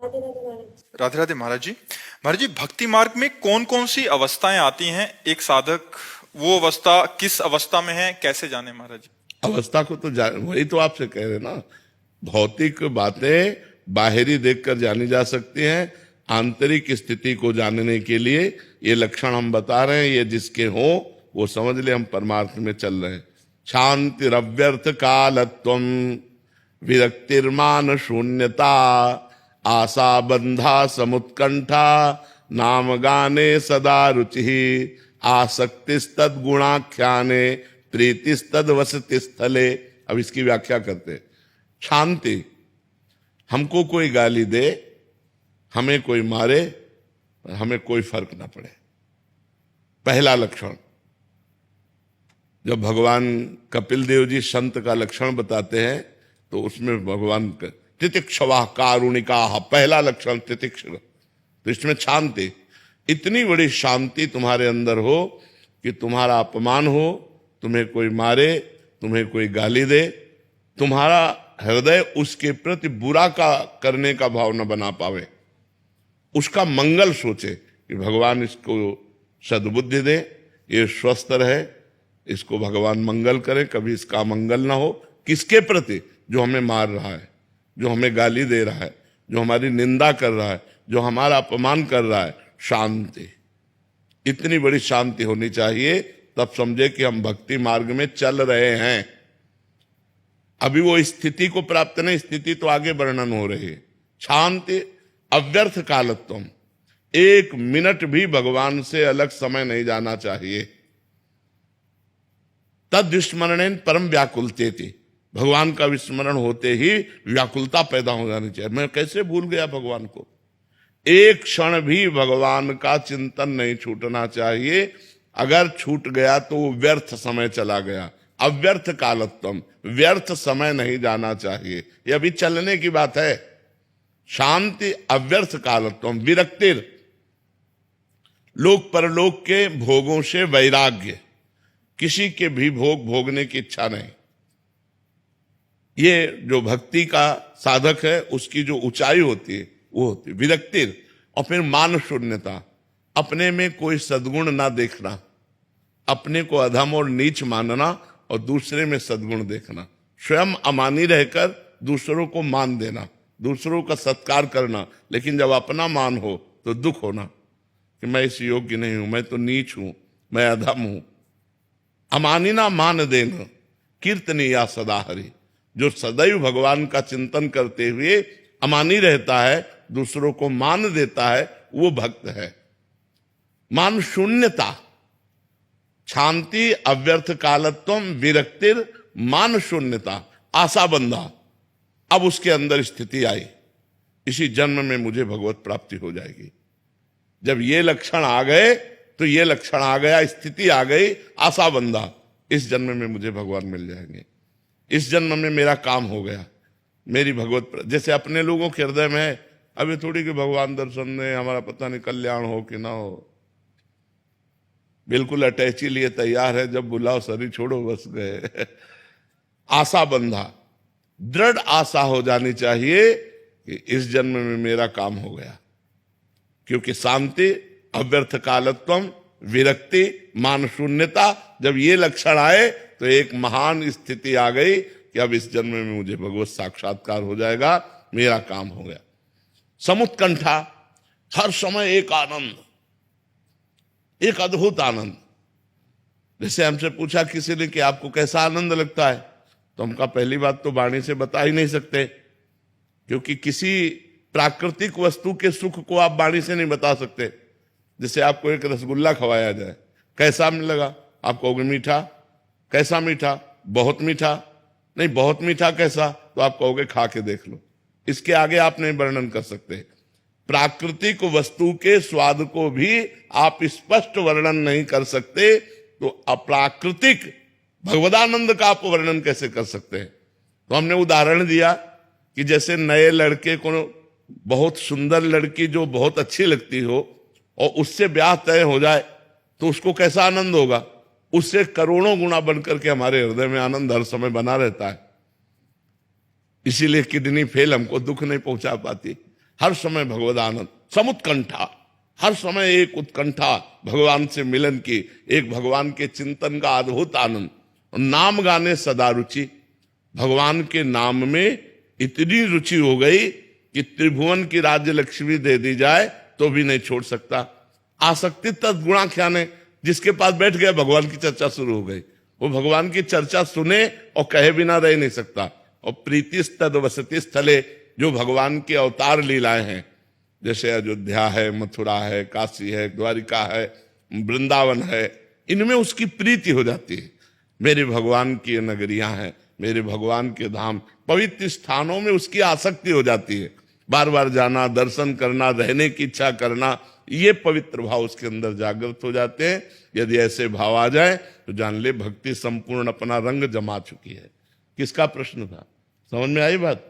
राधे राधे महाराज। राधे राधे महाराज जी। महाराज जी, भक्ति मार्ग में कौन कौन सी अवस्थाएं आती हैं? एक साधक वो अवस्था किस अवस्था में है, कैसे जाने महाराज जी? अवस्था को तो वही तो आपसे कह रहे ना, भौतिक बातें बाहरी देखकर जानी जा सकती हैं, आंतरिक स्थिति को जानने के लिए ये लक्षण हम बता रहे हैं। ये जिसके हो वो समझ ले हम परमार्थ में चल रहे हैं। शांतिरव्यर्थ कालत्वम, विरक्तिर्मान शून्यता, आशा बंधा समुत्कंठा, नाम गाने सदा रुचि, आसक्तिस्तद गुणाख्याने, प्रीतिस्तद वसति स्थले। अब इसकी व्याख्या करते हैं। शांति, हमको कोई गाली दे, हमें कोई मारे, हमें कोई फर्क ना पड़े, पहला लक्षण। जब भगवान कपिल देव जी संत का लक्षण बताते हैं तो उसमें भगवान तितिक्षवा कारुणिका, पहला लक्षण तितिक्ष। तो इसमें शांति, इतनी बड़ी शांति तुम्हारे अंदर हो कि तुम्हारा अपमान हो, तुम्हें कोई मारे, तुम्हें कोई गाली दे, तुम्हारा हृदय उसके प्रति बुरा का करने का भाव न बना पावे, उसका मंगल सोचे कि भगवान इसको सद्बुद्धि दे, ये स्वस्थ रहे, इसको भगवान मंगल करे, कभी इसका मंगल ना हो। किसके प्रति? जो हमें मार रहा है, जो हमें गाली दे रहा है, जो हमारी निंदा कर रहा है, जो हमारा अपमान कर रहा है। शांति, इतनी बड़ी शांति होनी चाहिए, तब समझे कि हम भक्ति मार्ग में चल रहे हैं। अभी वो स्थिति को प्राप्त नहीं, स्थिति तो आगे वर्णन हो रही है। शांति अव्यर्थ कालत्वम, एक मिनट भी भगवान से अलग समय नहीं जाना चाहिए। तद विस्मरणेन परम व्याकुलते थी, भगवान का विस्मरण होते ही व्याकुलता पैदा हो जानी चाहिए। मैं कैसे भूल गया भगवान को? एक क्षण भी भगवान का चिंतन नहीं छूटना चाहिए। अगर छूट गया तो वो व्यर्थ समय चला गया। अव्यर्थ कालत्वम, व्यर्थ समय नहीं जाना चाहिए। ये अभी चलने की बात है। शांति अव्यर्थ कालत्वम, विरक्तिर, लोक परलोक के भोगों से वैराग्य, किसी के भी भोग भोगने की इच्छा नहीं। ये जो भक्ति का साधक है उसकी जो ऊंचाई होती है वो होती है विरक्तिर। और फिर मान शून्यता, अपने में कोई सद्गुण ना देखना, अपने को अधम और नीच मानना और दूसरे में सद्गुण देखना, स्वयं अमानी रहकर दूसरों को मान देना, दूसरों का सत्कार करना, लेकिन जब अपना मान हो तो दुख होना कि मैं इस योग्य नहीं हूं, मैं तो नीच हूं, मैं अधम हूं। अमानिना मान देना, कीर्तनीया सदा हरि, जो सदैव भगवान का चिंतन करते हुए अमानी रहता है, दूसरों को मान देता है, वो भक्त है। मान शून्यता, शांति अव्यर्थ कालत्वम, विरक्तिर, मान शून्यता, आशा बंधा। अब उसके अंदर स्थिति आई, इसी जन्म में मुझे भगवत प्राप्ति हो जाएगी। जब ये लक्षण आ गए तो ये लक्षण आ गया, स्थिति आ गई, आशा बंधा, इस जन्म में मुझे भगवान मिल जाएंगे, इस जन्म में मेरा काम हो गया, मेरी भगवत। जैसे अपने लोगों के हृदय में है, अभी थोड़ी कि भगवान दर्शन ने हमारा पता नहीं कल्याण हो कि ना हो, बिल्कुल अटैची लिए तैयार है, जब बुलाओ शरीर छोड़ो बस गए। आशा बंधा, दृढ़ आशा हो जानी चाहिए कि इस जन्म में मेरा काम हो गया। क्योंकि शांति अव्यर्थ कालत्वम, विरक्ति, मान शून्यता, जब ये लक्षण आए तो एक महान स्थिति आ गई कि अब इस जन्म में मुझे भगवत साक्षात्कार हो जाएगा, मेरा काम हो गया। समुत्कंठा, हर समय एक आनंद, एक अद्भुत आनंद। जैसे हमसे पूछा किसी ने कि आपको कैसा आनंद लगता है, तो हम कहा पहली बात तो वाणी से बता ही नहीं सकते, क्योंकि किसी प्राकृतिक वस्तु के सुख को आप वाणी से नहीं बता सकते। जैसे आपको एक रसगुल्ला खवाया जाए, कैसा लगा? आप कहोगे मीठा। कैसा मीठा? बहुत मीठा। नहीं, बहुत मीठा कैसा? तो आप कहोगे खा के देख लो। इसके आगे आप नहीं वर्णन कर सकते। प्राकृतिक वस्तु के स्वाद को भी आप स्पष्ट वर्णन नहीं कर सकते, तो अप्राकृतिक भगवदानंद का आप वर्णन कैसे कर सकते हैं? तो हमने उदाहरण दिया कि जैसे नए लड़के को बहुत सुंदर लड़की जो बहुत अच्छी लगती हो और उससे ब्याह तय हो जाए तो उसको कैसा आनंद होगा? उससे करोड़ों गुना बनकर के हमारे हृदय में आनंद हर समय बना रहता है। इसीलिए किडनी फेल हमको दुख नहीं पहुंचा पाती। हर समय भगवदानंद, समुत्कंठा, हर समय एक उत्कंठा भगवान से मिलन की, एक भगवान के चिंतन का अद्भुत आनंद। नाम गाने सदा रुचि, भगवान के नाम में इतनी रुचि हो गई कि त्रिभुवन की राज्य लक्ष्मी दे दी जाए तो भी नहीं छोड़ सकता। आसक्ति तद्गुणाख्याने, जिसके पास बैठ गया भगवान की चर्चा शुरू हो गई, वो भगवान की चर्चा सुने और कहे बिना रह नहीं सकता। और प्रीतिस्तद वसति स्थले, जो भगवान की अवतार लीलाएं हैं, जैसे अयोध्या है, मथुरा है, काशी है, द्वारिका है, वृंदावन है, इनमें उसकी प्रीति हो जाती है। मेरे भगवान की नगरियां हैं, मेरे भगवान के धाम, पवित्र स्थानों में उसकी आसक्ति हो जाती है। बार बार जाना, दर्शन करना, रहने की इच्छा करना, ये पवित्र भाव उसके अंदर जागृत हो जाते हैं। यदि ऐसे भाव आ जाए तो जान ले भक्ति संपूर्ण अपना रंग जमा चुकी है। किसका प्रश्न था, समझ में आई बात?